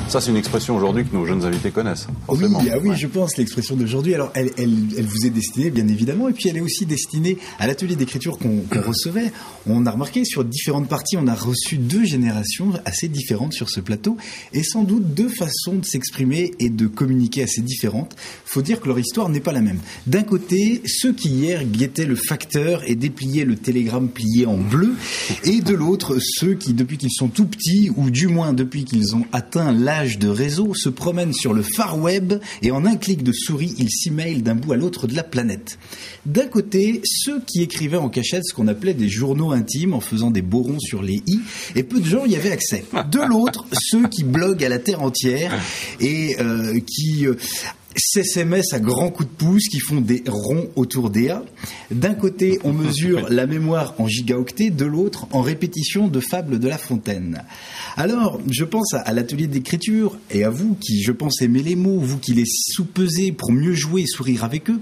Ça, c'est une expression aujourd'hui que nos jeunes invités connaissent. Forcément. Oui, je pense, l'expression d'aujourd'hui. Alors, elle vous est destinée, bien évidemment, et puis elle est aussi destinée à l'atelier d'écriture qu'on recevait. On a remarqué, sur différentes parties, on a reçu 2 générations assez différentes sur ce plateau, et sans doute 2 façons de s'exprimer et de communiquer assez différentes. Faut dire que leur histoire n'est pas la même. D'un côté, ceux qui hier guettaient le facteur et dépliaient le télégramme plié en bleu, et de l'autre, ceux qui, depuis qu'ils sont tout petits, ou du moins depuis qu'ils ont atteint l'âge de réseau, se promènent sur le far web et en un clic de souris, ils s'emailent d'un bout à l'autre de la planète. D'un côté, ceux qui écrivaient en cachette ce qu'on appelait des journaux intimes en faisant des beaux ronds sur les i, et peu de gens y avaient accès. De l'autre, ceux qui bloguent à la terre entière et qui s'SMS à grands coups de pouce, qui font des ronds autour des A. D'un côté, on mesure la mémoire en gigaoctets, de l'autre, en répétition de fables de La Fontaine. Alors, je pense à l'atelier d'écriture, et à vous qui, je pense, aimez les mots, vous qui les soupesez pour mieux jouer et sourire avec eux.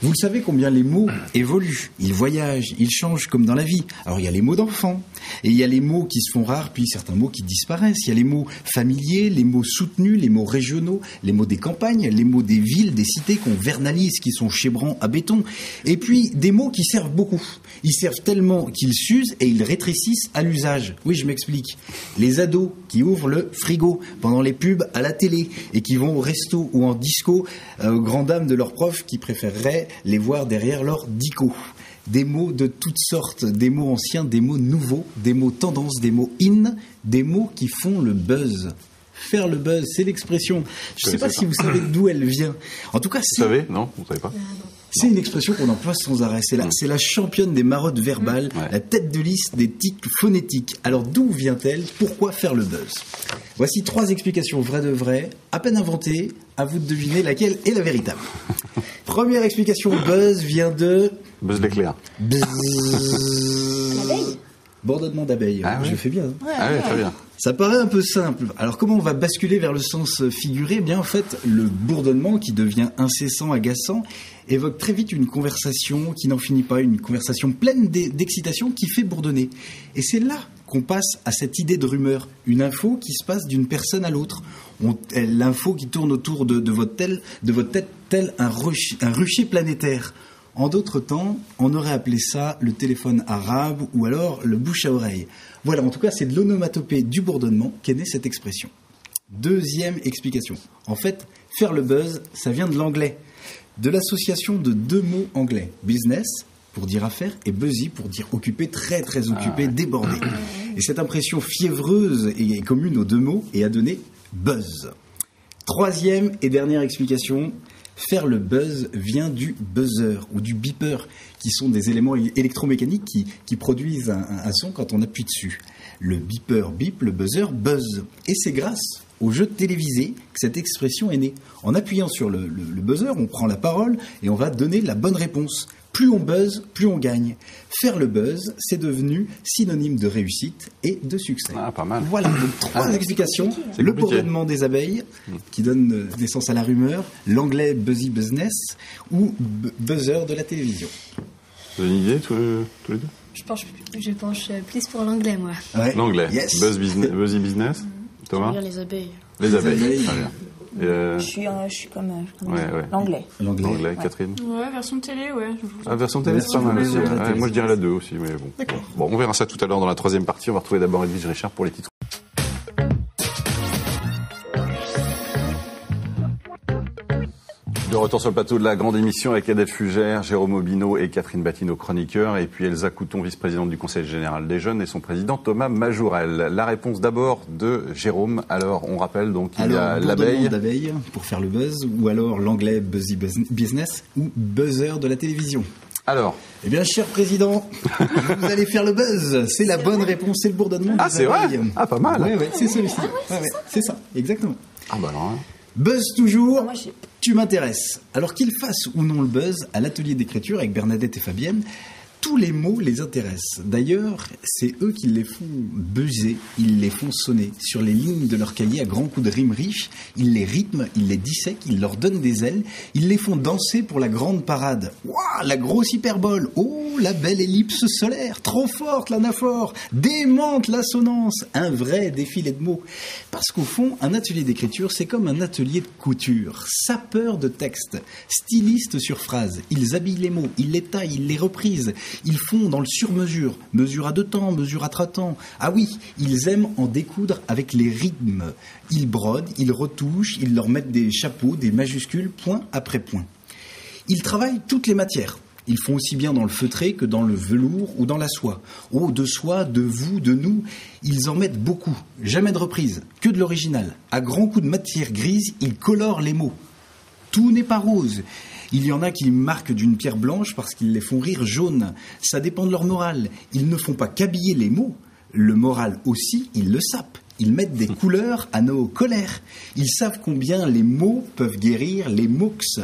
Vous le savez combien les mots évoluent, ils voyagent, ils changent comme dans la vie. Alors il y a les mots d'enfants, et il y a les mots qui se font rares, puis certains mots qui disparaissent. Il y a les mots familiers, les mots soutenus, les mots régionaux, les mots des campagnes, les mots des villes, des cités qu'on vernalise, qui sont chébrants à béton. Et puis des mots qui servent beaucoup. Ils servent tellement qu'ils s'usent et ils rétrécissent à l'usage. Oui, je m'explique. Les ados qui ouvrent le frigo pendant les pubs à la télé et qui vont au resto ou en disco, grand dame de leurs profs qui préféreraient les voir derrière leur dico. Des mots de toutes sortes, des mots anciens, des mots nouveaux, des mots tendances, des mots in, des mots qui font le buzz. Faire le buzz, c'est l'expression. Je ne sais pas si vous savez d'où elle vient. En tout cas, vous savez ? Non, vous ne savez pas. C'est une expression qu'on emploie sans arrêt. C'est la championne des marottes verbales, la tête de liste des tics phonétiques. Alors d'où vient-elle ? Pourquoi faire le buzz ? Voici 3 explications vraies de vraies, à peine inventées. À vous de deviner laquelle est la véritable. Première explication, buzz vient de... Buzz l'éclair. L'abeille. Bourdonnement d'abeilles. Ah oui. Je fais bien. Ah oui, très bien. Ça paraît un peu simple. Alors comment on va basculer vers le sens figuré ? Eh bien en fait, le bourdonnement qui devient incessant, agaçant, évoque très vite une conversation qui n'en finit pas, une conversation pleine d'excitation qui fait bourdonner. Et c'est là qu'on passe à cette idée de rumeur, une info qui se passe d'une personne à l'autre. L'info qui tourne autour de votre tête tel un rucher planétaire. En d'autres temps, on aurait appelé ça le téléphone arabe ou alors le bouche à oreille. Voilà, en tout cas, c'est de l'onomatopée du bourdonnement qu'est née cette expression. Deuxième explication. En fait, faire le buzz, ça vient de l'anglais. De l'association de 2 mots anglais. Business, pour dire affaire, et busy, pour dire occupé, très très occupé, débordé. Et cette impression fiévreuse est commune aux 2 mots et a donné buzz. Troisième et dernière explication. Faire le buzz vient du buzzer ou du beeper, qui sont des éléments électromécaniques qui produisent un son quand on appuie dessus. Le beeper bip, le buzzer buzz. Et c'est grâce aux jeux télévisés que cette expression est née. En appuyant sur le buzzer, on prend la parole et on va donner la bonne réponse. Plus on buzz, plus on gagne. Faire le buzz, c'est devenu synonyme de réussite et de succès. Ah, pas mal. Voilà, donc 3 explications. Le bourdonnement des abeilles, qui donne naissance à la rumeur, l'anglais buzzy business ou buzzer de la télévision. Vous avez une idée, tous les deux ? Je penche plus pour l'anglais, moi. Ouais. L'anglais. Yes. Buzzy business. Thomas ? Je veux dire les abeilles. Les abeilles. abeilles. Très bien. Je suis comme l'anglais. L'anglais, Catherine. Ouais, version télé, ouais. Version télé, c'est pas mal aussi. Version télé, Moi, je dirais la 2 aussi, mais bon. D'accord. Bon, on verra ça tout à l'heure dans la 3e partie. On va retrouver d'abord Edwige Richard pour les titres. De retour sur le plateau de la grande émission avec Adèle Fugère, Jérôme Aubineau et Catherine Battineau, chroniqueurs, et puis Elsa Couton, vice-présidente du Conseil général des jeunes, et son président Thomas Majourel. La réponse d'abord de Jérôme. Alors, on rappelle donc il y a l'abeille. D'abeille pour faire le buzz, ou alors l'anglais buzzy business, ou buzzer de la télévision. Alors, eh bien, cher président, vous allez faire le buzz. C'est la bonne réponse, c'est le bourdonnement. Ah, c'est vrai ? Ah, pas mal. Ouais, c'est celui-ci. C'est ça, exactement. Ah bah alors. Buzz toujours, tu m'intéresses. Alors qu'il fasse ou non le buzz, à l'atelier d'écriture avec Bernadette et Fabienne, Tous les mots les intéressent. D'ailleurs, c'est eux qui les font buzzer, ils les font sonner. Sur les lignes de leur cahier à grands coups de rimes riches, ils les rythment, ils les dissèquent, ils leur donnent des ailes, ils les font danser pour la grande parade. Waouh, la grosse hyperbole. Oh, la belle ellipse solaire. Trop forte l'anaphore. Démente l'assonance. Un vrai défilé de mots. Parce qu'au fond, un atelier d'écriture, c'est comme un atelier de couture. Sapeur de texte. Styliste sur phrase. Ils habillent les mots, ils les taillent, ils les reprisent. Ils font dans le sur-mesure, mesure à 2 temps, mesure à 3 temps. Ah oui, ils aiment en découdre avec les rythmes. Ils brodent, ils retouchent, ils leur mettent des chapeaux, des majuscules, point après point. Ils travaillent toutes les matières. Ils font aussi bien dans le feutré que dans le velours ou dans la soie. Oh, de soi, de vous, de nous, ils en mettent beaucoup. Jamais de reprise, que de l'original. À grands coups de matière grise, ils colorent les mots. Tout n'est pas rose. Il y en a qui marquent d'une pierre blanche parce qu'ils les font rire jaune. Ça dépend de leur morale. Ils ne font pas qu'habiller les mots. Le moral aussi, ils le sapent. Ils mettent des couleurs à nos colères. Ils savent combien les mots peuvent guérir les mox.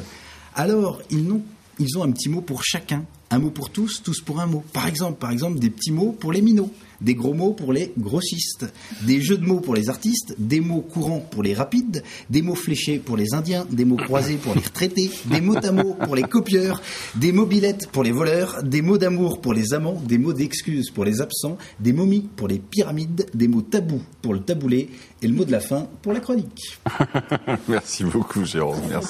Alors, ils ont un petit mot pour chacun. Un mot pour tous, tous pour un mot. Par exemple, des petits mots pour les minots, des gros mots pour les grossistes, des jeux de mots pour les artistes, des mots courants pour les rapides, des mots fléchés pour les indiens, des mots croisés pour les retraités, des mots à mots pour les copieurs, des mobilettes pour les voleurs, des mots d'amour pour les amants, des mots d'excuses pour les absents, des momies pour les pyramides, des mots tabous pour le taboulé et le mot de la fin pour la chronique. Merci beaucoup, Jérôme. Merci.